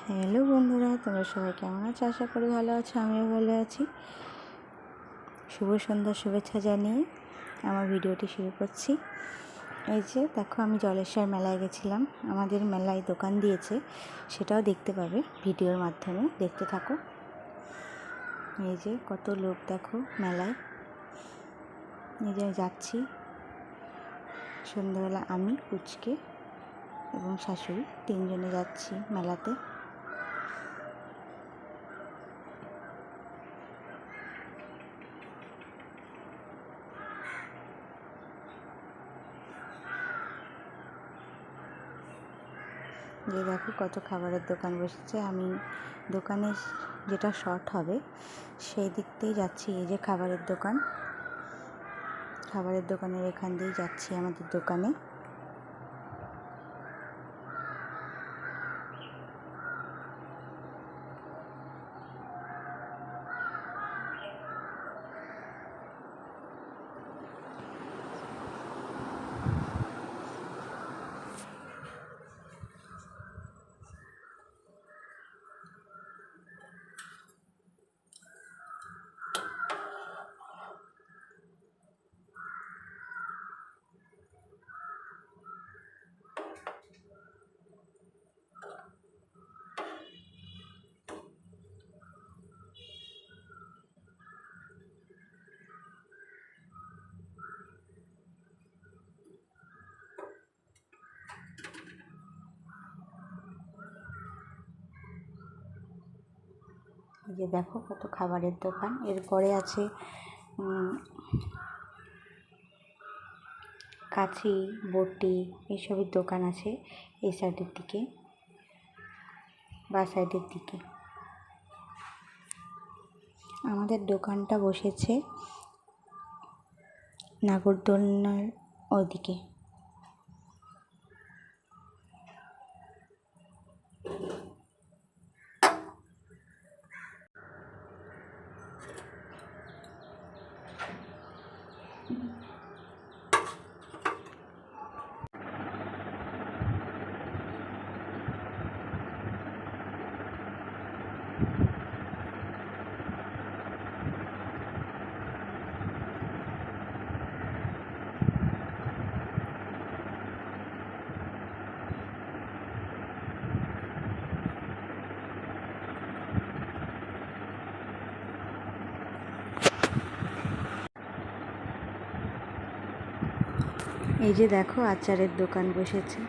Hello বন্ধুরা, তোমরা সবাই কেমন আছো? আশা করি ভালো আছো, আমিও ভালো আছি। শুভ সন্ধ্যার শুভেচ্ছা জানিয়ে আমার ভিডিওটি শুরু করছি। এই যে দেখো, আমি জলেশ্বর মেলায় গেছিলাম। আমাদের মেলায় দোকান দিয়েছে, সেটাও দেখতে পাবে ভিডিওর মাধ্যমে, দেখতে থাকো। এই যে কত লোক দেখো মেলায়। এই যে যাচ্ছি সন্ধ্যাবেলা, আমি, পুচকে এবং শাশুড়ি তিনজনে যাচ্ছি মেলাতে। যে দেখো কত খাবারের দোকান বসেছে। আমি দোকানে যেটা শর্ট হবে সেই দিক দিয়েই যাচ্ছি। এই যে খাবারের দোকানের এখান দিয়েই যাচ্ছি আমাদের দোকানে। এই যে দেখো কত খাবারের দোকান। এরপরে আছে কাছি, বটি, এইসবের দোকান আছে এই সাইডের দিকে, বা সাইডের দিকে। আমাদের দোকানটা বসেছে নাগরদোলনার ওদিকে। এই যে দেখো আচারের দোকান বসেছে।